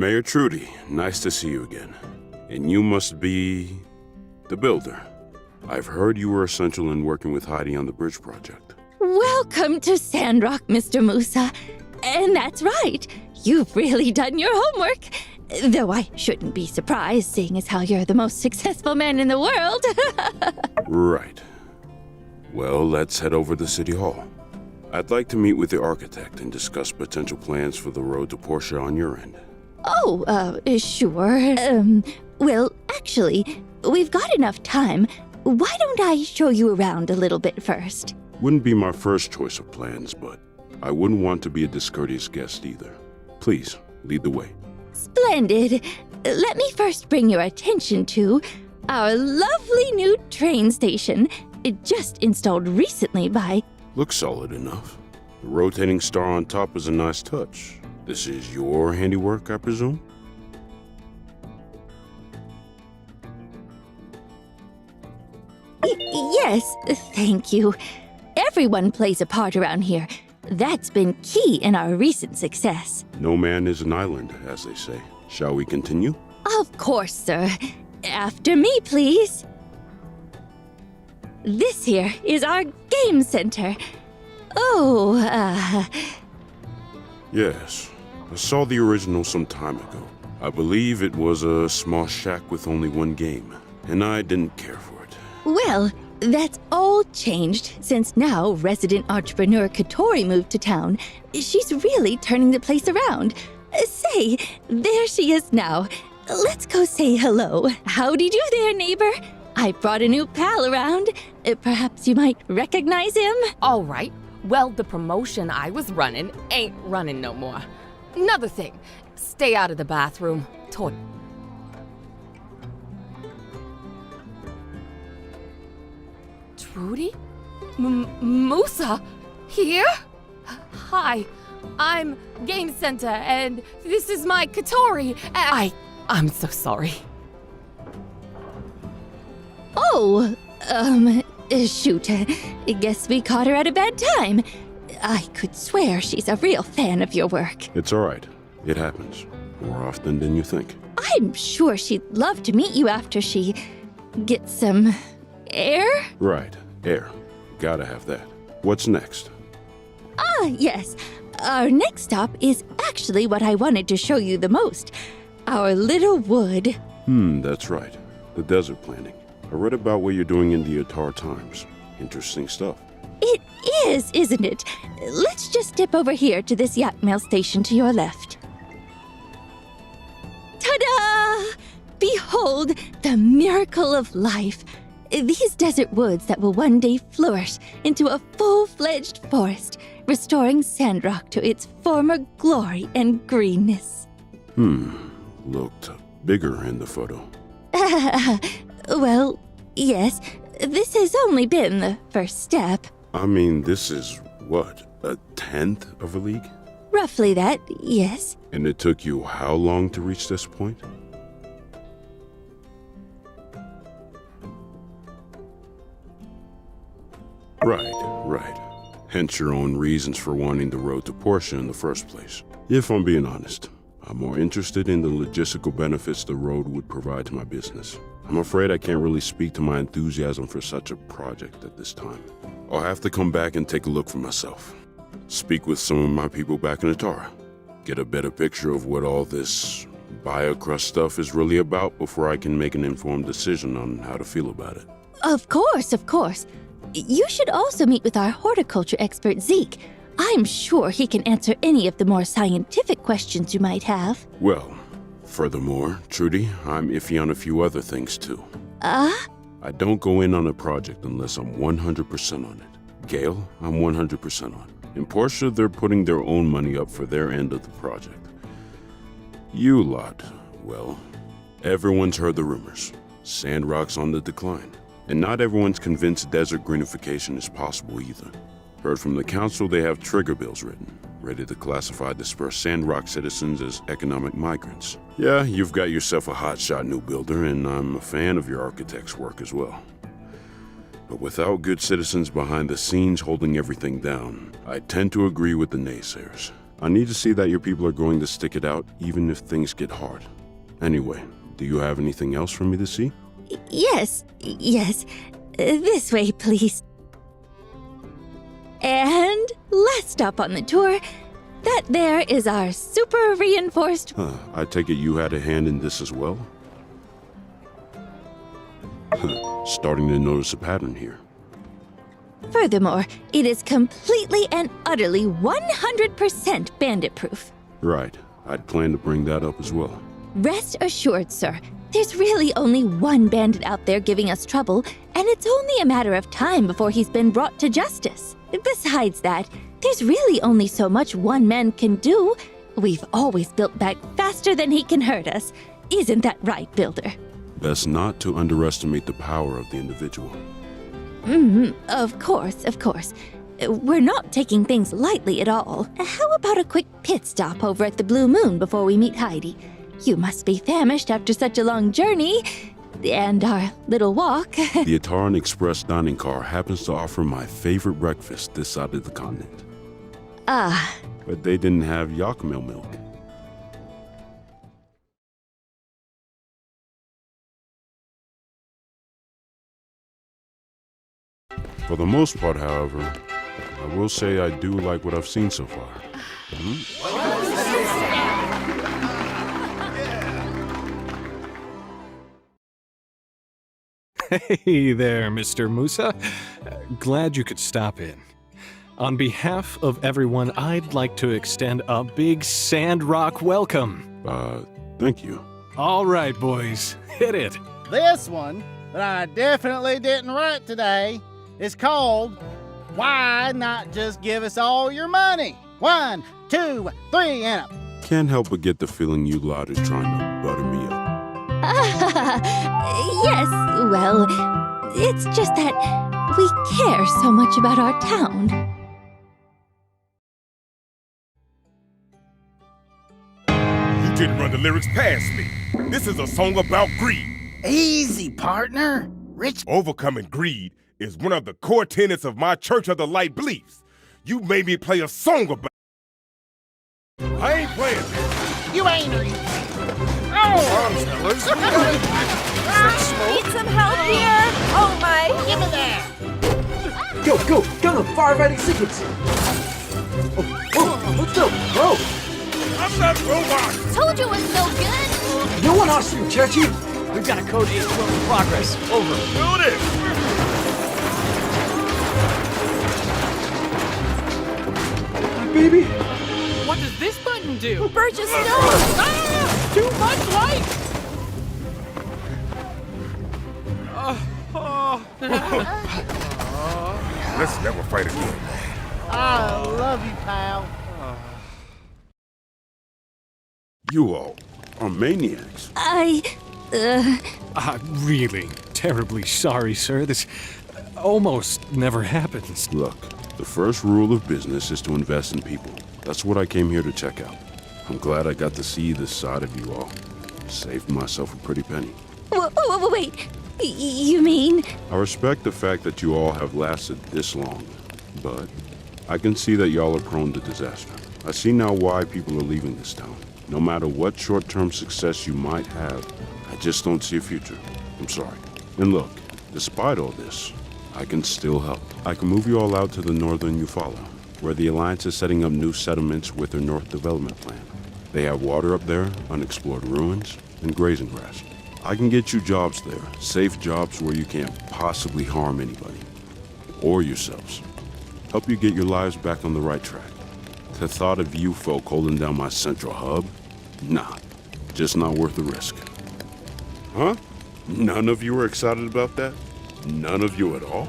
Mayor Trudy, nice to see you again. And you must be the builder. I've heard you were essential in working with Heidi on the bridge project. Welcome to Sandrock, Mr. Musa. And that's right, you've really done your homework. Though I shouldn't be surprised, seeing as how you're the most successful man in the world. Right. Well, let's head over to City Hall. I'd like to meet with the architect and discuss potential plans for the road to Portia on your end. Oh, sure. Well, actually, we've got enough time. Why don't I show you around a little bit first? Wouldn't be my first choice of plans, but I wouldn't want to be a discourteous guest either. Please, lead the way. Splendid. Let me first bring your attention to our lovely new train station, just installed recently by... Looks solid enough. The rotating star on top is a nice touch. This is your handiwork, I presume? Yes, thank you. Everyone plays a part around here. That's been key in our recent success. No man is an island, as they say. Shall we continue? Of course, sir. After me, please. This here is our game center. Oh, Yes. I saw the original some time ago. I believe it was a small shack with only one game, and I didn't care for it. Well, that's all changed since now resident entrepreneur Katori moved to town. She's really turning the place around. Say, there she is now. Let's go say hello. Howdy do there, neighbor. I brought a new pal around. Perhaps you might recognize him? All right. Well, the promotion I was running ain't running no more. Another thing, stay out of the bathroom. Trudy? Musa? Here? Hi, I'm Game Center, and this is my Katori. I'm so sorry. Oh, shoot. Guess we caught her at a bad time. I could swear she's a real fan of your work. It's all right. It happens. More often than you think. I'm sure she'd love to meet you after she gets some air. Right. Air. Gotta have that. What's next? Yes. Our next stop is actually what I wanted to show you the most. Our little wood. That's right. The desert planning. I read about what you're doing in the Atar Times. Interesting stuff. It is, isn't it? Let's just step over here to this yacht mail station to your left. Ta-da! Behold the miracle of life. These desert woods that will one day flourish into a full-fledged forest, restoring Sandrock to its former glory and greenness. Looked bigger in the photo. Well, yes, this has only been the first step. I mean, this is, what, a 1/10 of a league? Roughly that, yes. And it took you how long to reach this point? Right. Hence your own reasons for wanting the road to Portia in the first place. If I'm being honest, I'm more interested in the logistical benefits the road would provide to my business. I'm afraid I can't really speak to my enthusiasm for such a project at this time. I'll have to come back and take a look for myself. Speak with some of my people back in Atara. Get a better picture of what all this biocrust stuff is really about before I can make an informed decision on how to feel about it. Of course. You should also meet with our horticulture expert, Zeke. I'm sure he can answer any of the more scientific questions you might have. Well, furthermore, Trudy, I'm iffy on a few other things too. I don't go in on a project unless I'm 100% on it. Gale, I'm 100% on. In Portia, they're putting their own money up for their end of the project. You lot, well, everyone's heard the rumors. Sandrock's on the decline. And not everyone's convinced desert greenification is possible either. Heard from the council they have trigger bills written, ready to classify dispersed Sandrock citizens as economic migrants. Yeah, you've got yourself a hotshot new builder, and I'm a fan of your architect's work as well. But without good citizens behind the scenes holding everything down, I tend to agree with the naysayers. I need to see that your people are going to stick it out even if things get hard. Anyway, do you have anything else for me to see? Yes. This way, please. And last stop on the tour, that there is our super reinforced... I take it you had a hand in this as well? Starting to notice a pattern here. Furthermore, it is completely and utterly 100% bandit-proof. Right. I'd planned to bring that up as well. Rest assured, sir, there's really only one bandit out there giving us trouble, and it's only a matter of time before he's been brought to justice. Besides that, there's really only so much one man can do. We've always built back faster than he can hurt us. Isn't that right, Builder? Best not to underestimate the power of the individual. Of course. We're not taking things lightly at all. How about a quick pit stop over at the Blue Moon before we meet Heidi? You must be famished after such a long journey. And our little walk. The Ataran Express dining car happens to offer my favorite breakfast this side of the continent. Ah. But they didn't have Yakmel milk. For the most part, however, I will say I do like what I've seen so far. Hey there, Mr. Musa. Glad you could stop in. On behalf of everyone, I'd like to extend a big Sandrock welcome. Thank you. All right, boys, hit it. This one that I definitely didn't write today is called Why Not Just Give Us All Your Money? 1, 2, 3, and up. Can't help but get the feeling you lot are trying to butter me up. Yes, well, it's just that we care so much about our town. You didn't run the lyrics past me. This is a song about greed. Easy, partner. Rich. Overcoming greed is one of the core tenets of my Church of the Light beliefs. You made me play a song about I ain't playing this. You ain't. Need some help here? Oh my! Give me that. Go, got the firefighting sequence. Let's go, bro. I'm not robot. Told you it was no good. No one asked you, Chachi. We've got a code 8 in progress. Over. Do this. Baby. What does this button do? Burgess, no! Ah! Too much light! Let's never fight again. I love you, pal. You all are maniacs. I'm really terribly sorry, sir. This almost never happens. Look, the first rule of business is to invest in people. That's what I came here to check out. I'm glad I got to see this side of you all. Saved myself a pretty penny. Wait, you mean? I respect the fact that you all have lasted this long, but I can see that y'all are prone to disaster. I see now why people are leaving this town. No matter what short-term success you might have, I just don't see a future. I'm sorry. And look, despite all this, I can still help. I can move you all out to the northern Eufaula, where the Alliance is setting up new settlements with their North Development Plan. They have water up there, unexplored ruins, and grazing grass. I can get you jobs there, safe jobs where you can't possibly harm anybody. Or yourselves. Help you get your lives back on the right track. The thought of you folk holding down my central hub? Nah, just not worth the risk. Huh? None of you are excited about that? None of you at all?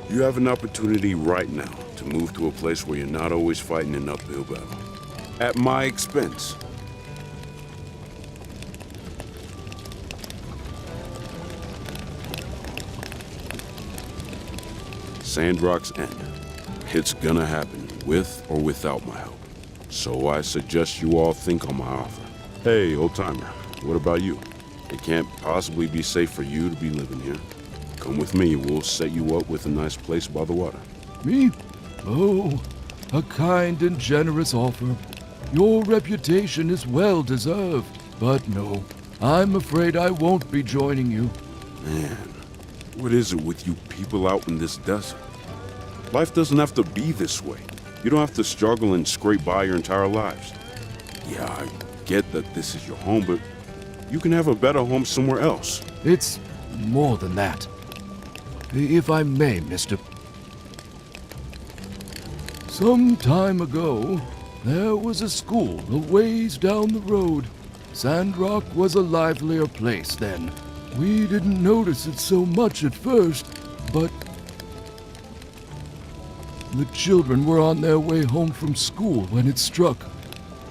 You have an opportunity right now to move to a place where you're not always fighting an uphill battle. At my expense. Sandrock's end. It's gonna happen, with or without my help. So I suggest you all think on my offer. Hey, old-timer, what about you? It can't possibly be safe for you to be living here. Come with me, we'll set you up with a nice place by the water. Me? Oh, a kind and generous offer. Your reputation is well deserved. But no, I'm afraid I won't be joining you. Man, what is it with you people out in this desert? Life doesn't have to be this way. You don't have to struggle and scrape by your entire lives. Yeah, I get that this is your home, but you can have a better home somewhere else. It's more than that. If I may, Mr. Some time ago, there was a school a ways down the road. Sandrock was a livelier place then. We didn't notice it so much at first, but the children were on their way home from school when it struck.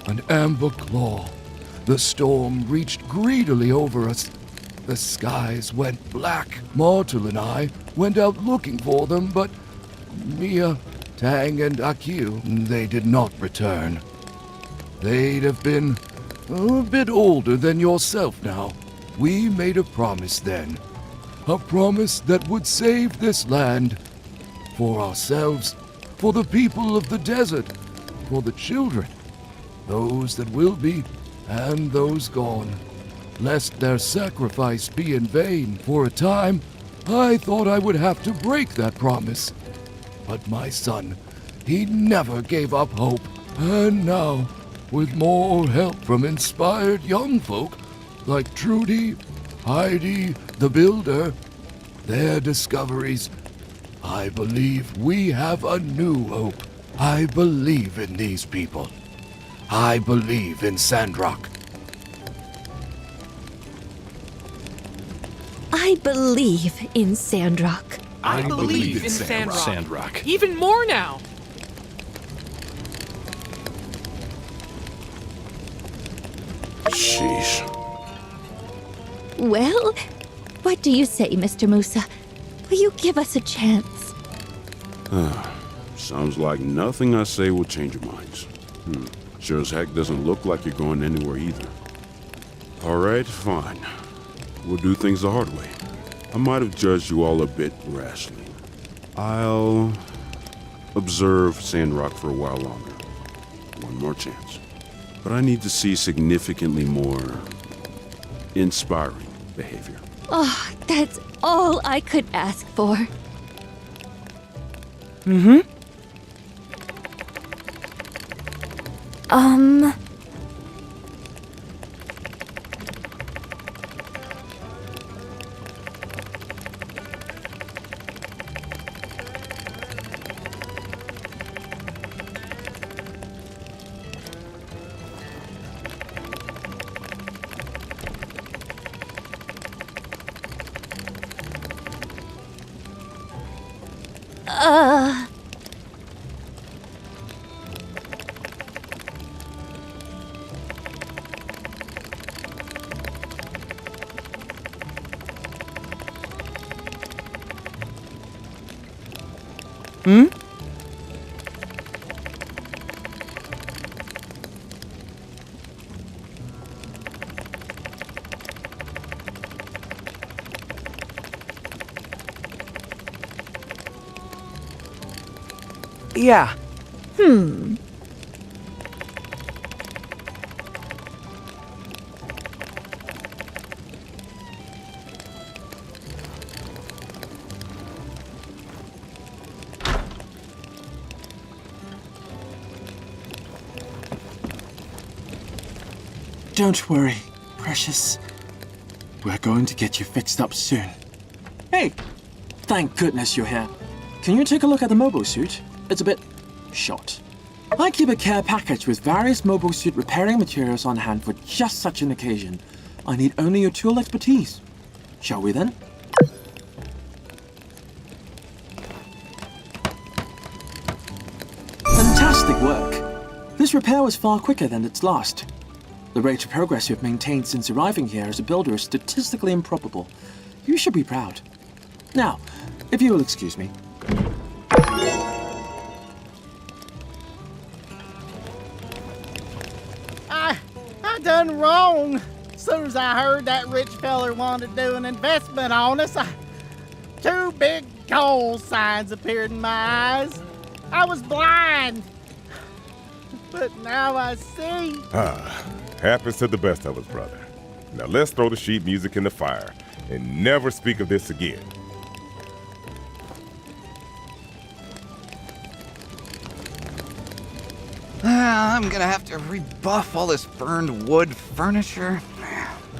An amber claw. The storm reached greedily over us. The skies went black. Martel and I went out looking for them, but Mia, Tang, and Akil, they did not return. They'd have been a bit older than yourself now. We made a promise then. A promise that would save this land. For ourselves, for the people of the desert, for the children, those that will be, and those gone. Lest their sacrifice be in vain. For a time, I thought I would have to break that promise. But my son, he never gave up hope. And now, with more help from inspired young folk like Trudy, Heidi, the Builder, their discoveries, I believe we have a new hope. I believe in these people. I believe in Sandrock. I believe in Sandrock. I believe in Sandrock. Even more now. Sheesh. Well, what do you say, Mr. Musa? Will you give us a chance? Sounds like nothing I say will change your minds. Sure as heck doesn't look like you're going anywhere either. All right, fine. We'll do things the hard way. I might have judged you all a bit rashly. I'll observe Sandrock for a while longer. One more chance. But I need to see significantly more inspiring behavior. Oh, that's all I could ask for. Yeah. Don't worry, precious. We're going to get you fixed up soon. Hey, thank goodness you're here. Can you take a look at the mobile suit? It's a bit short. I keep a care package with various mobile suit repairing materials on hand for just such an occasion. I need only your tool expertise. Shall we then? Fantastic work. This repair was far quicker than its last. The rate of progress you've maintained since arriving here as a builder is statistically improbable. You should be proud. Now, if you will excuse me. I done wrong. As soon as I heard that rich feller wanted to do an investment on us, two big goal signs appeared in my eyes. I was blind. but now I see. Happens to the best of us, brother. Now let's throw the sheet music in the fire and never speak of this again. I'm gonna have to rebuff all this burned wood furniture.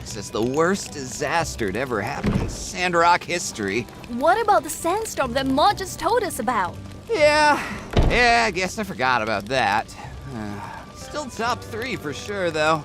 This is the worst disaster to ever happen in Sandrock history. What about the sandstorm that Ma just told us about? Yeah, I guess I forgot about that. Still top 3 for sure, though.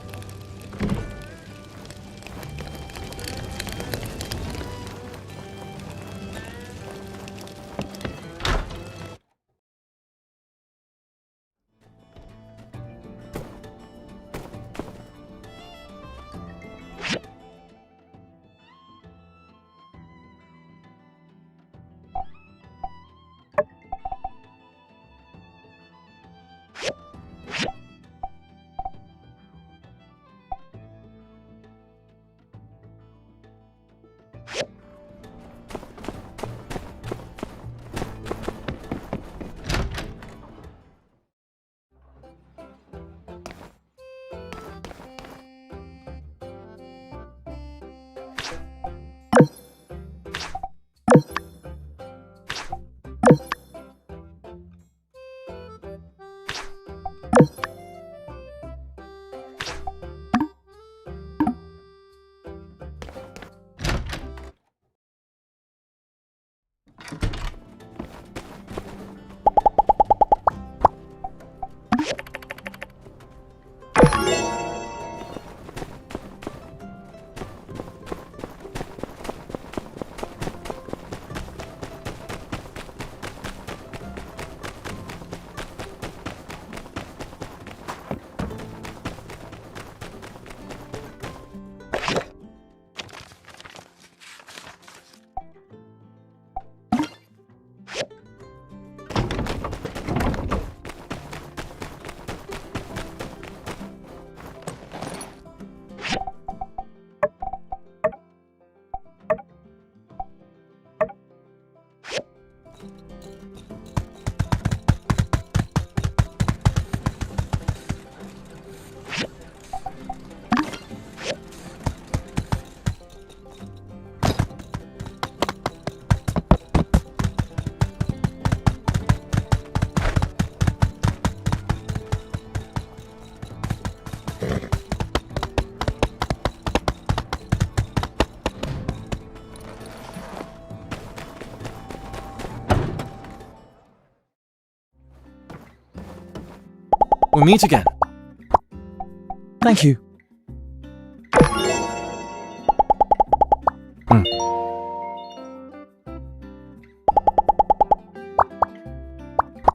We'll meet again. Thank you.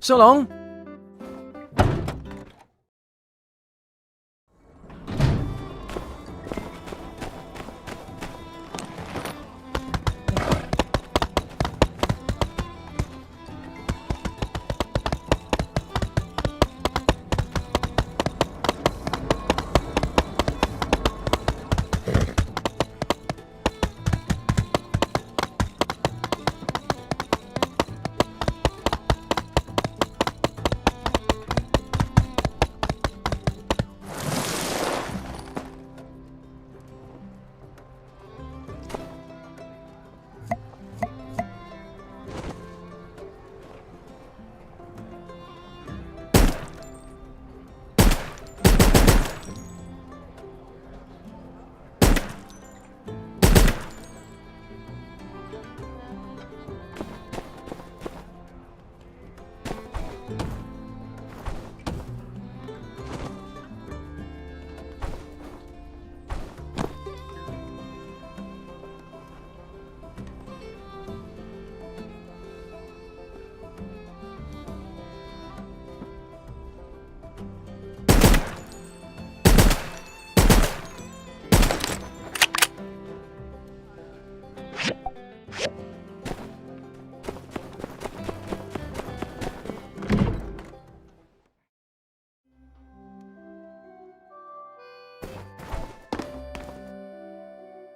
So long.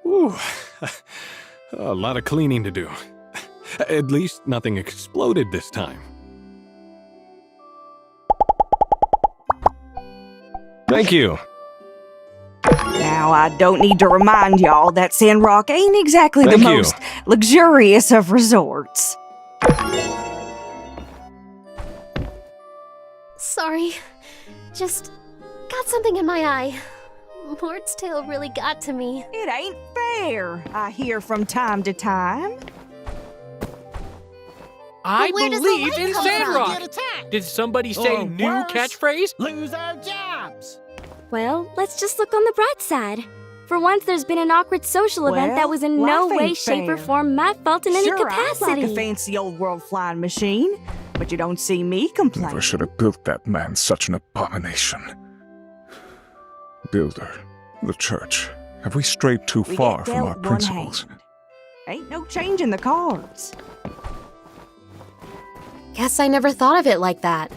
Ooh, a lot of cleaning to do. At least nothing exploded this time. Thank you. Now, I don't need to remind y'all that Sandrock ain't exactly the Thank you. most luxurious of resorts. Sorry. Just got something in my eye. Lord's Tale really got to me. It ain't fair, I hear from time to time. I where does the believe light in come from? Sandrock. Get attacked. Did somebody say Or new worse, catchphrase? Lose our jobs. Well, let's just look on the bright side. For once, there's been an awkward social event that was in no life way, ain't shape, or fair. form my fault in any Sure, capacity. I like a fancy old world flying machine, but you don't see me complain. Never should have built that man such an abomination. Builder, the church, have we strayed too We far get from dealt our one principles? hand. Ain't no changing the cards. Guess I never thought of it like that.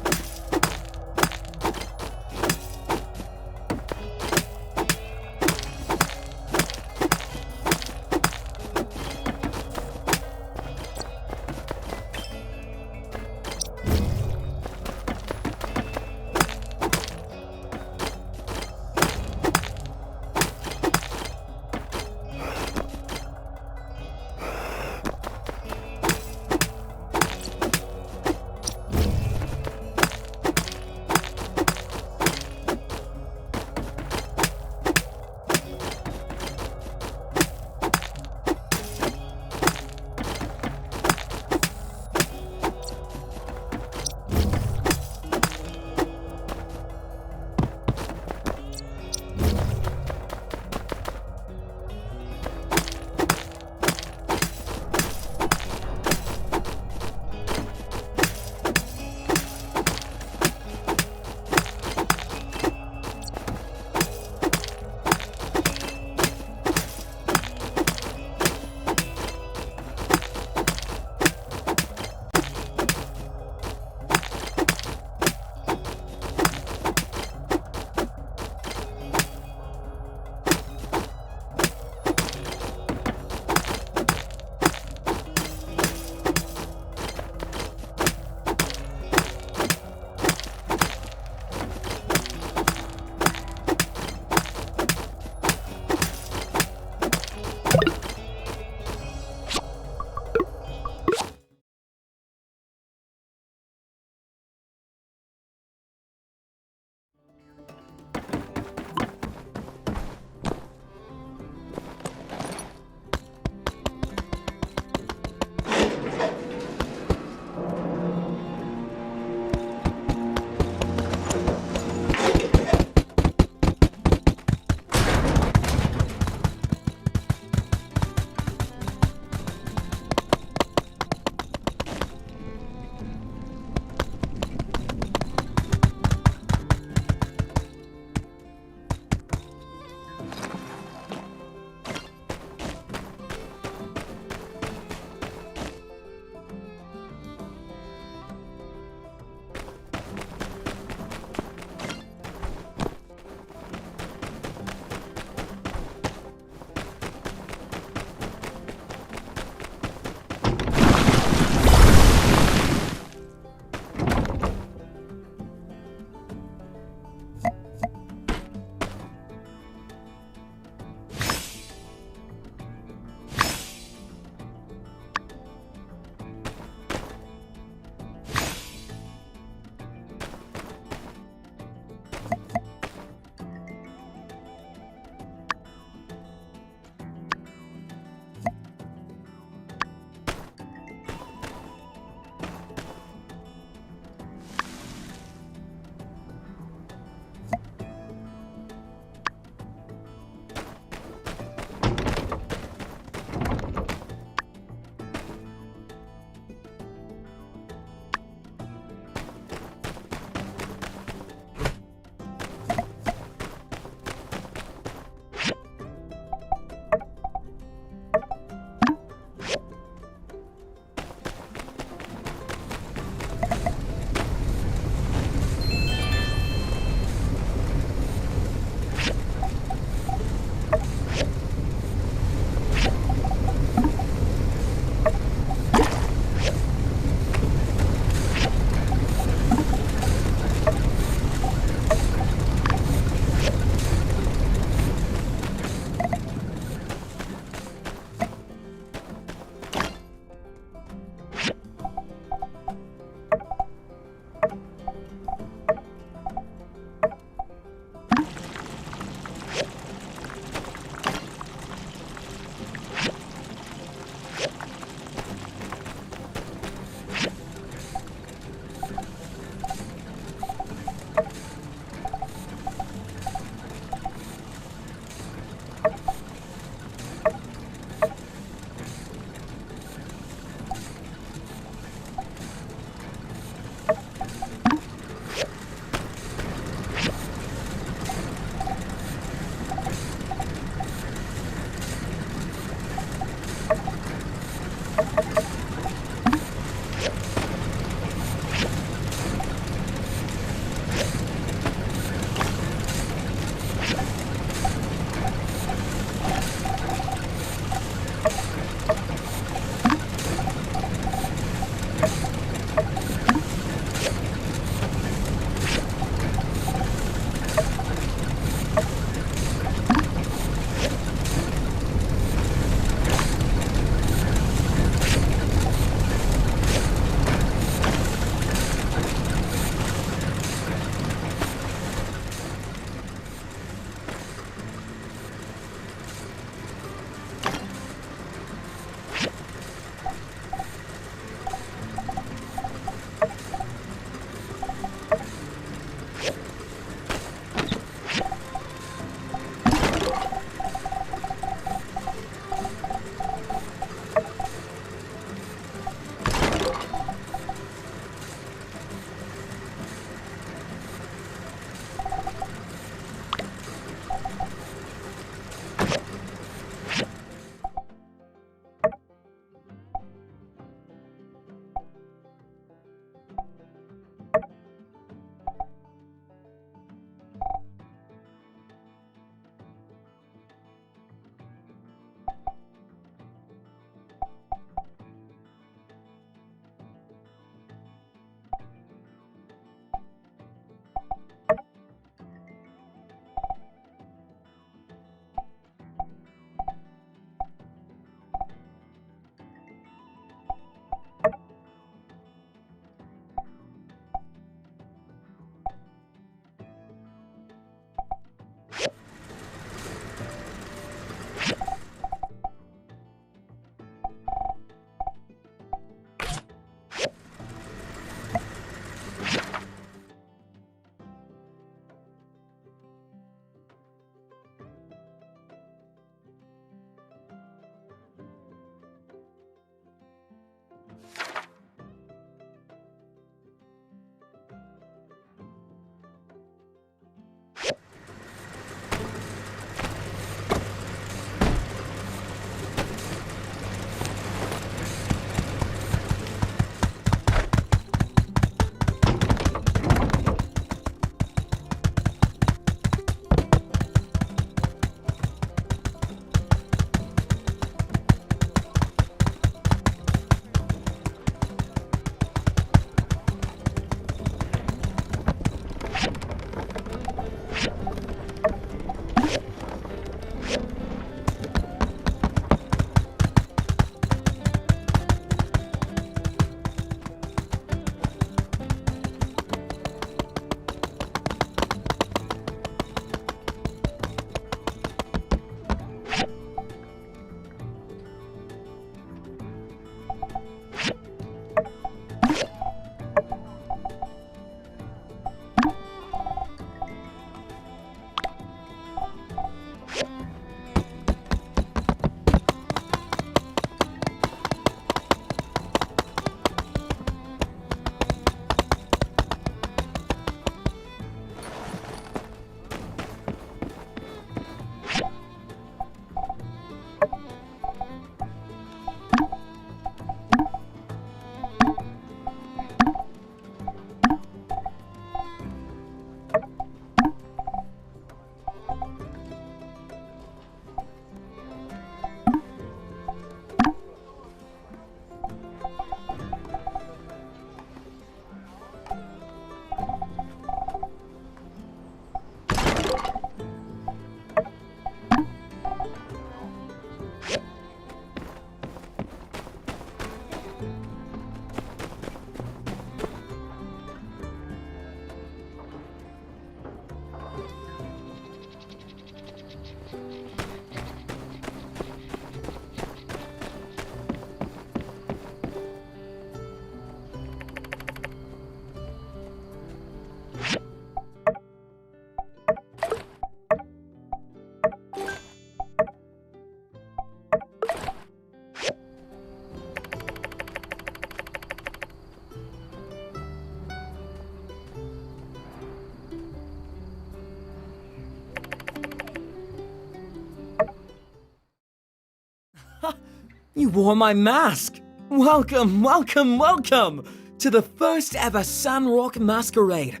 You wore my mask! Welcome, welcome, welcome to the first ever Sandrock masquerade.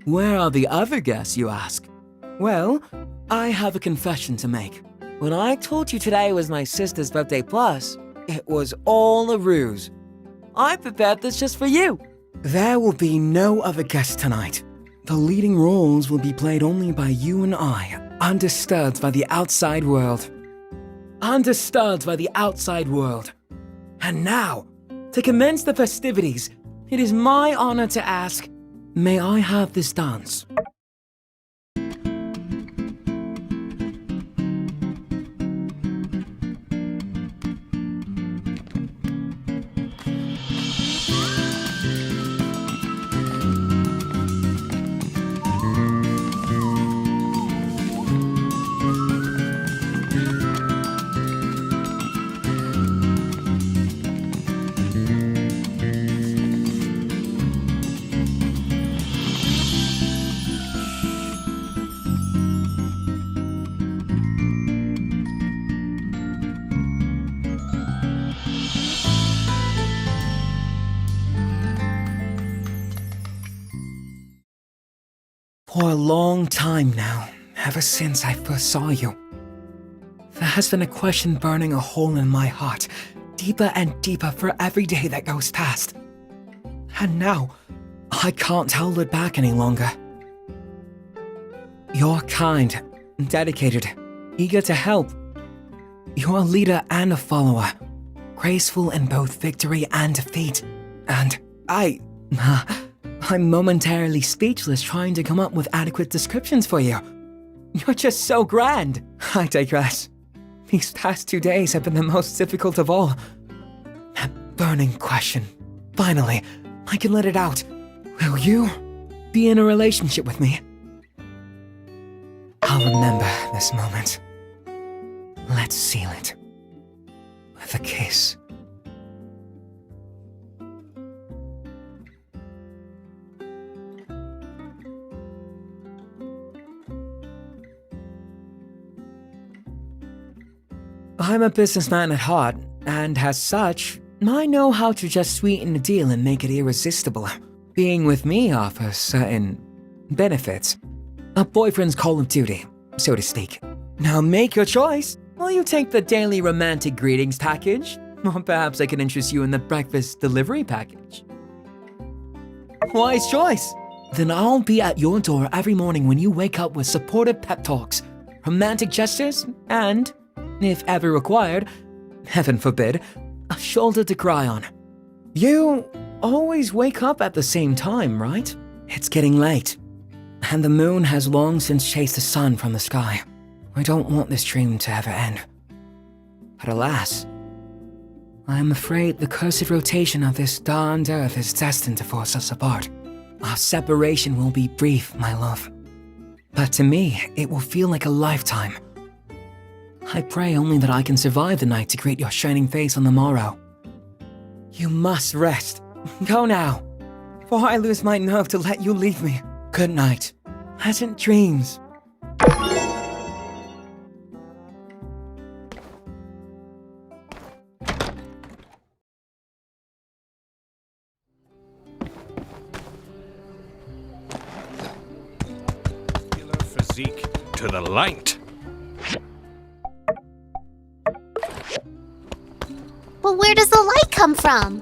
Where are the other guests, you ask? Well, I have a confession to make. When I told you today was my sister's birthday plus, it was all a ruse. I prepared this just for you. There will be no other guests tonight. The leading roles will be played only by you and I, undisturbed by the outside world. Undisturbed by the outside world. And now, to commence the festivities, it is my honor to ask, may I have this dance? For a long time now, ever since I first saw you, there has been a question burning a hole in my heart, deeper and deeper for every day that goes past. And now, I can't hold it back any longer. You're kind, dedicated, eager to help. You're a leader and a follower, graceful in both victory and defeat. And I'm momentarily speechless trying to come up with adequate descriptions for you. You're just so grand. I digress. These past 2 days have been the most difficult of all. That burning question. Finally, I can let it out. Will you be in a relationship with me? I'll remember this moment. Let's seal it with a kiss. I'm a businessman at heart, and as such, I know how to just sweeten the deal and make it irresistible. Being with me offers certain benefits. A boyfriend's call of duty, so to speak. Now make your choice. Will you take the daily romantic greetings package? Or perhaps I can interest you in the breakfast delivery package. Wise choice. Then I'll be at your door every morning when you wake up with supportive pep talks, romantic gestures, and, if ever required, heaven forbid, a shoulder to cry on. You always wake up at the same time, right? It's getting late, and the moon has long since chased the sun from the sky. I don't want this dream to ever end. But alas, I am afraid the cursed rotation of this darned earth is destined to force us apart. Our separation will be brief, my love. But to me, it will feel like a lifetime. I pray only that I can survive the night to greet your shining face on the morrow. You must rest. Go now, for I lose my nerve to let you leave me. Good night. Pleasant dreams. Physique to the light. Well, where does the light come from?